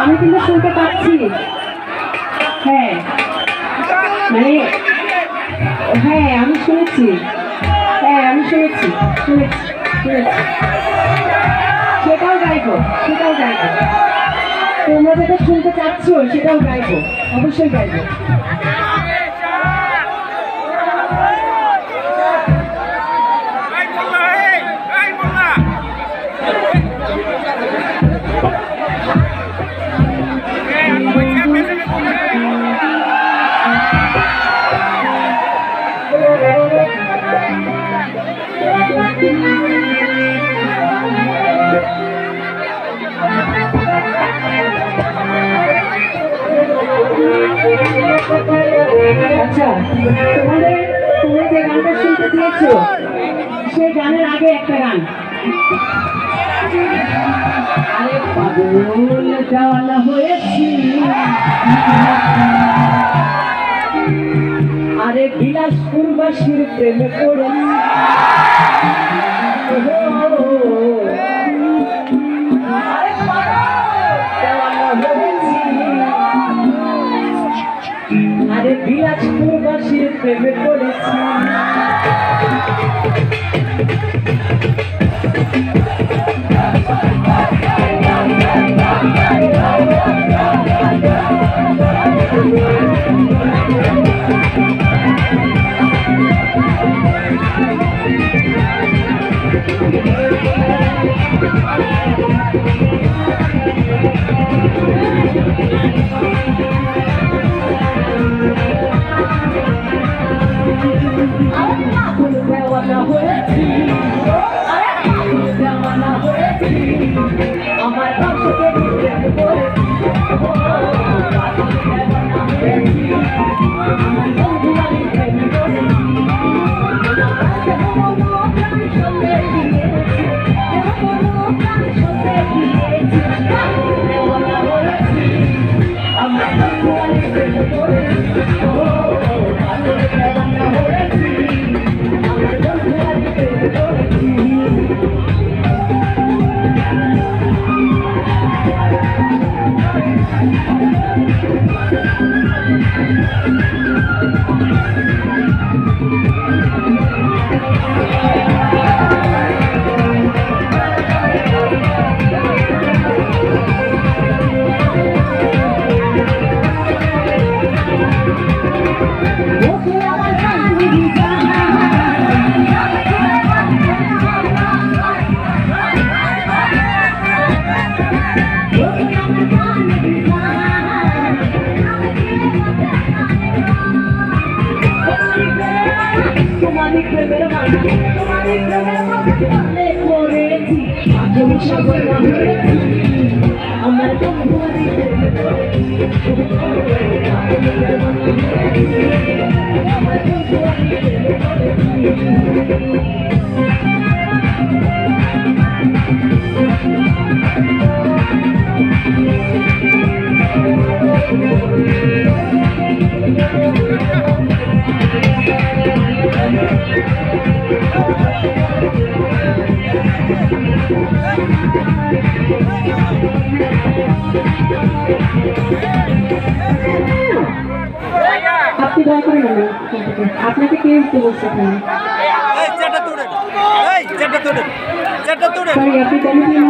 আমি কিন্তু শুনতে পাচ্ছি। হ্যাঁ মানে হ্যাঁ আমি শুনেছি, হ্যাঁ আমি শুনেছি শুনেছি শুনেছি। সেটাও গাইবো, সেটাও গাইবো। তোমরা যেটা শুনতে চাচ্ছ সেটাও গাইবো, অবশ্যই গাইবো। আচ্ছা, তোমরা যে গানটা শুনতে চেয়েছো সেই গানের আগে একটা গান। আরে পাগল দেওয়ানা হয়েছি, আরে বিলাসপুরবাসীর প্রেমে পড়েছি। আরে বিলাসপুরবাসীর প্রেমে পড়েছি। আমার পাশে আপনি দয়া করে নেবেন, আপনাকে কে উঠতে বলছে এখানে? সরি, আপনি কমিটির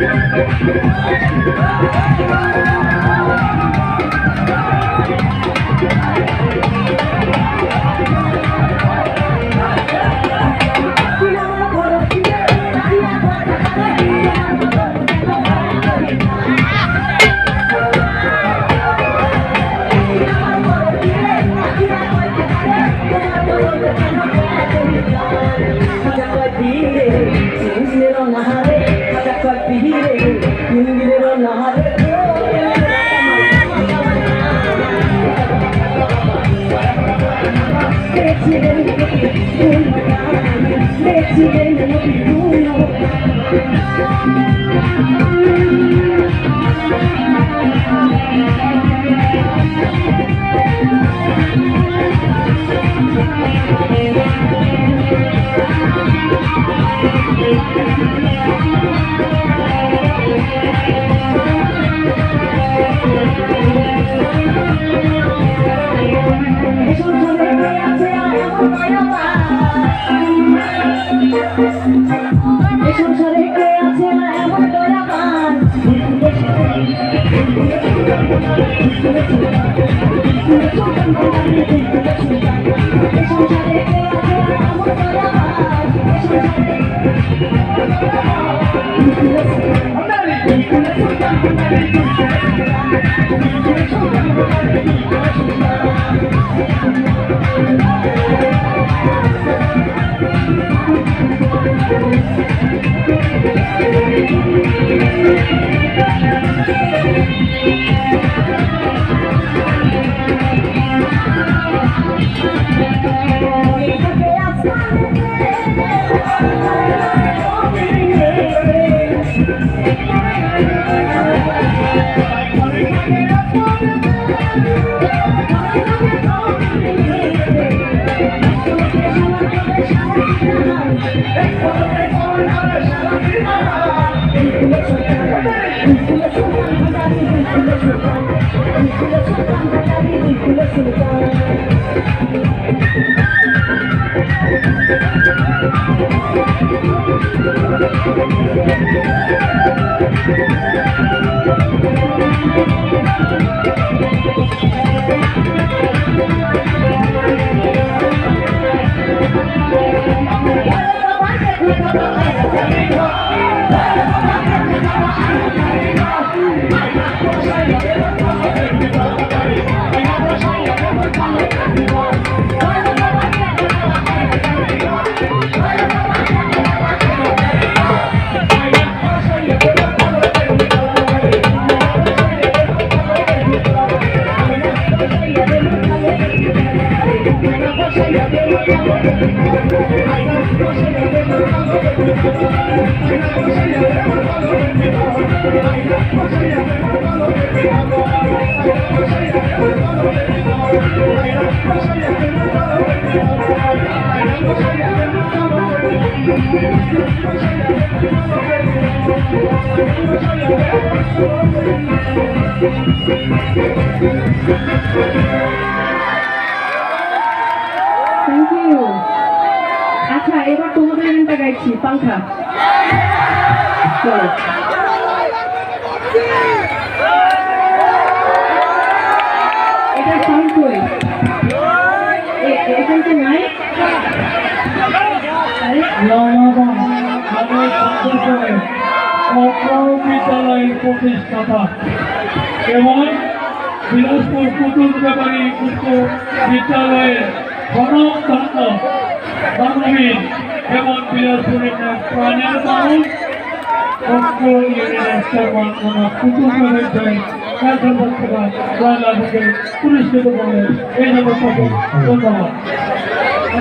Thank you. আচ্ছা এবার তোমাদের গানটা গাইছি পাংখা চলো এটা সাউন্ড কই এখান তো নাই বিদ্যালয়ের প্রতিষ্ঠাতা এবং বিলাসপুর পুতুল ব্যাপারী উচ্চ বিদ্যালয়ের গণতন্ত্র বান্ধবী এবং বিলাসপুরের প্রাণের মানুষ পুতুল ব্যাপারী পুরস্কৃত করে এই জন্য ধন্যবাদ।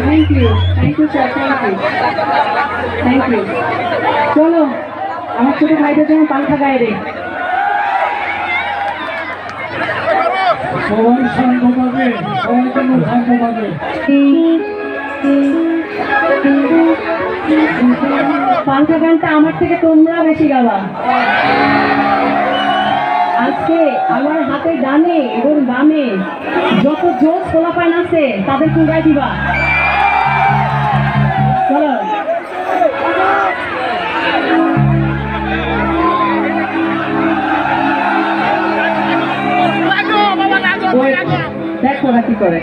Thank you, sir. Thank you. চলো আমার ছোট ভাইদের জন্য পাংখা গায়ে রে সবাই শান্তভাবে সবাই যেন শান্তভাবে পাংখা গানটা আমার থেকে তোমরা বেশি গাওয়া। আজকে আমার হাতে ডানে এবং বামে যত জোশ পোলাপান আছে তাদেরকে গায়ে দিবা। চলো ওরা কি করে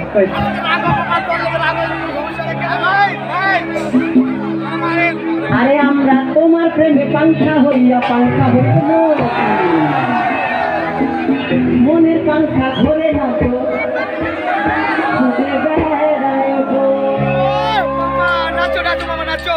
আরে আমরা তোমার প্রেমে পাংখা হইয়া মনের পাংখা ঘরে না তো নাচো নাচো মামা নাচো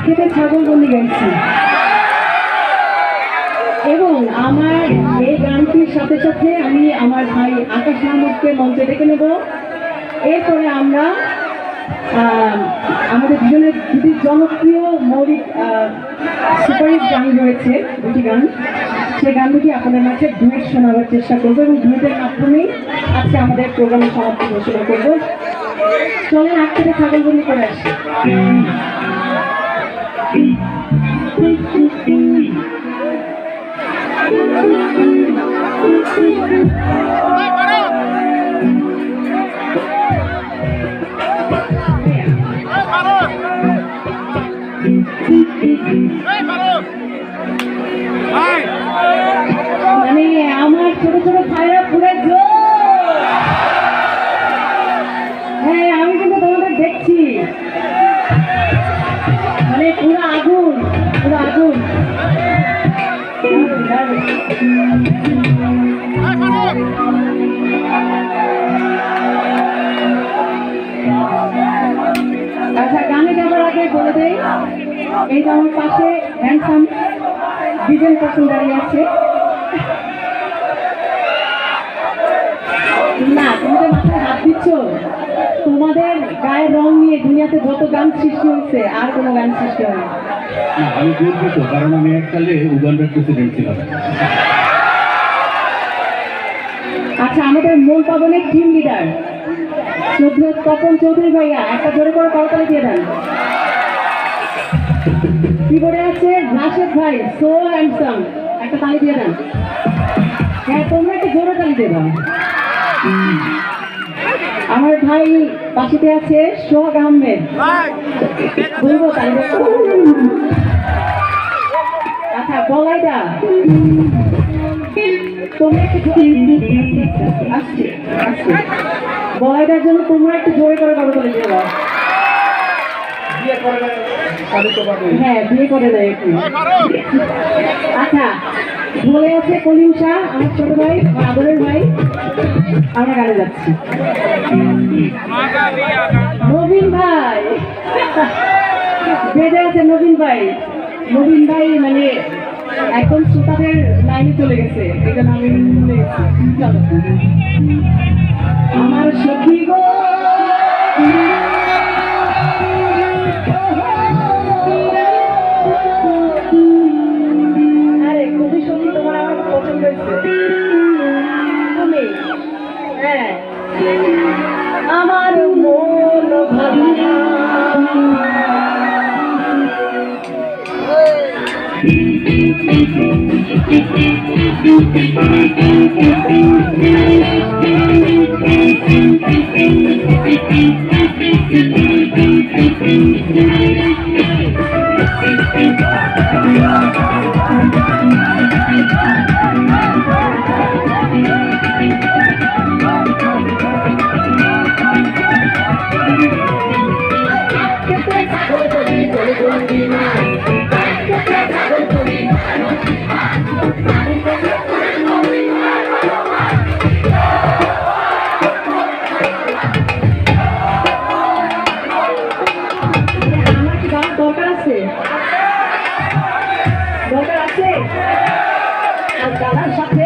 থেকে ছাগল বলি গাইছি এবং আমার এই গানটির সাথে সাথে আমি আমার ভাই আকাশ মাহমুদকে মঞ্চে ডেকে নেব। এরপরে আমরা আমাদের দুজনের দুটি জনপ্রিয় মৌলিক সুপারহিট গান রয়েছে, দুটি গান, সেই গান দুটি আপনাদের মাঝে ডুয়েট শোনাবার চেষ্টা করবো এবং ডুয়েটের মাধ্যমেই আজকে আমাদের প্রোগ্রামের সমাপ্তি ঘোষণা করবো। চলেন আজ থেকে ছাগল বলি করে আসি। মানে আমার ছোট ছোট ভাইরা পুরো জোর, হ্যাঁ আমি কিন্তু তোমাদের দেখছি, মানে পুরো আগুন পুরো আগুন। পরিচয় বলে দেই, এই যে আমার পাশে হ্যান্ডসাম ডিজেল পার্সন দাঁড়িয়ে আছে। না, তুমি তো মাথায় হাত দিচ্ছ। তোমাদের গায়ের রং নিয়ে দুনিয়াতে যত গান সৃষ্টি হয়েছে আর কোনো গান সৃষ্টি হয়নি। না, আমি গর্বিত, কারণ আমি এককালে উগান্ডার প্রেসিডেন্ট ছিলাম। আচ্ছা, আমাদের মূল পাবনের টিম লিডার শ্রদ্ধেয় তপন চৌধুরী ভাইয়া, একটা জোরে করে করতালি দিয়ে দেন। কিবোর্ডে আছে রাশেদ ভাই, সো হ্যান্ডসাম, একটা তালি দিয়ে দেন। হ্যাঁ, তোমরা একটা জোরে তালি দিয়ে দাও। আমার ভাই পাশেতে আছে সোহাগ আহমেদ, বলবো তালি দিয়ে। আচ্ছা, বলাইদা তোমরা একটু আসছে আসছে বলাইদার জন্য তোমরা একটু জোরে করে করতালি দিয়ে দাও। হ্যাঁ, বিয়ে করে দেয় একটু। আচ্ছা, বলে আছে কলিম শাহ, আমার ছোট ভাই, আমার আদরের ভাই। আমরা গানে যাচ্ছি। নবীন ভাই বেঁধে আছে, নবীন ভাই। নবীন ভাই মানে একদম শ্রোতাদের লাইনে চলে গেছে, এই জন্য আমি ভুলে গেছি। চলো। আমার সখী গো, আরে খুবই সত্যি, তোমার আমার খুব পছন্দ হয়েছে। তুমি হ্যাঁ, আমার মন ভালো দরকার আছে। আর দাদার সাথে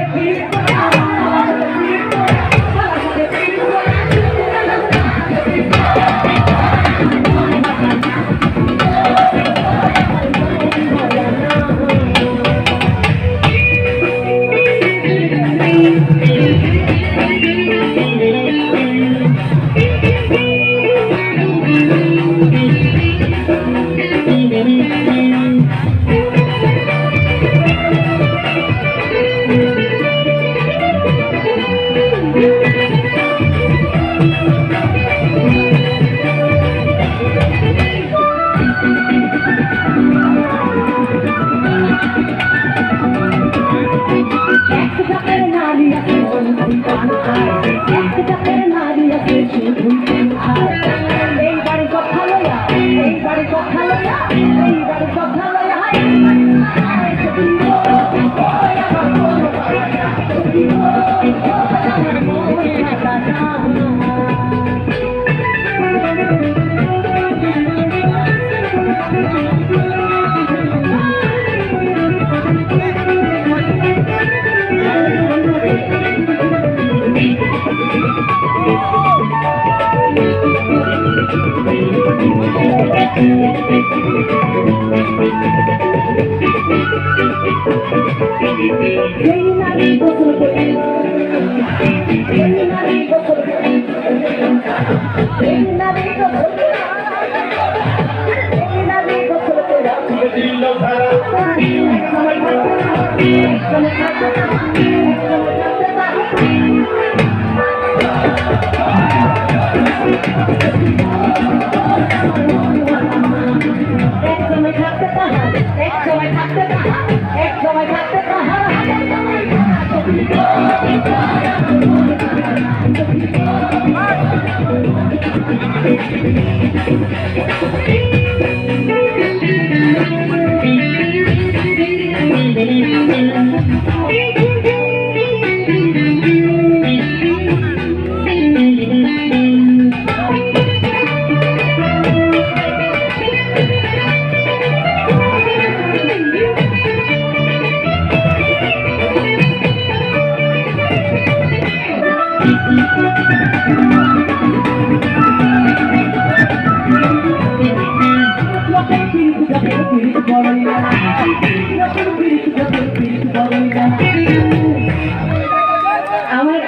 আমার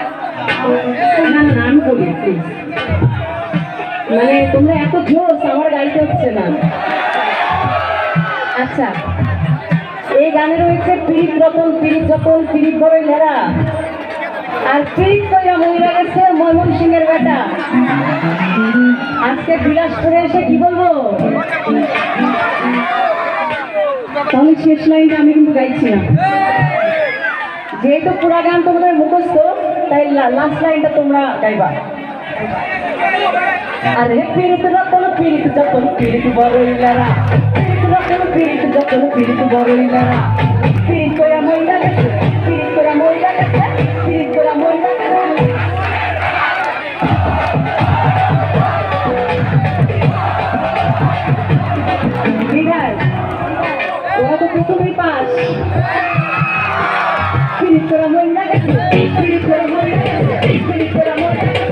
না না আমি বলি প্লিজ, মানে তোমরা এত জোশ আমার গাইতে হচ্ছে না। আচ্ছা, এই গানে রয়েছে পীড়িত রতন পীড়িত যতন পীড়িত বড় মেরা, আর পীড়িত কইরা মহিলা গেছে ময়মন সিংহের বেটা। আজকে বিলাসপুরে এসে কি বলবো, তাহলে শেষ লাইনটা আমি কিন্তু গাইছি না, যেহেতু পুরা গান তোমাদের মুখস্থ তাই লাস্ট লাইনটা তোমরা গাইবা। আরে পীড়িত রতন পীড়িত যতন পীড়িত বড় মেরা, পীড়িত রতন পীড়িত যতন পীড়িত বড় মেরা, পীড়িত কইরা মহিলা গেছে পীড়িত কইরা মহিলা গেছে পীড়িত কইরা মহিলা গেছে। বিদায়, ওরা তো প্রথমেই পাস। পীড়িত কইরা মহিলা গেছে পীড়িত কইরা মহিলা গেছে পীড়িত কইরা মহিলা গেছে।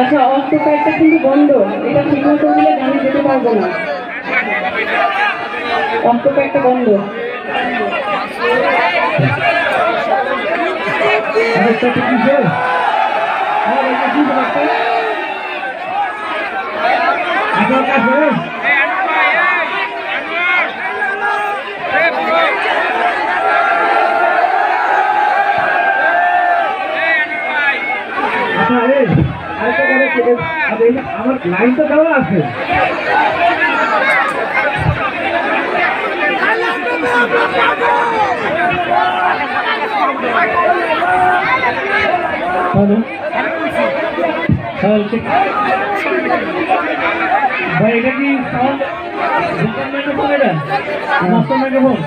আচ্ছা, অক্টোপ্যাডটা কিন্তু বন্ধ, এটা ঠিক মতো দিলে গানে যেতে পারবো না। অক্টোপ্যাডটা বন্ধ। আমার লাইন তো দেওয়া আছে। ভাই এটা কি সাউন্ড মাইক্রোফোন? এটা মাস্টার মাইক্রোফোন।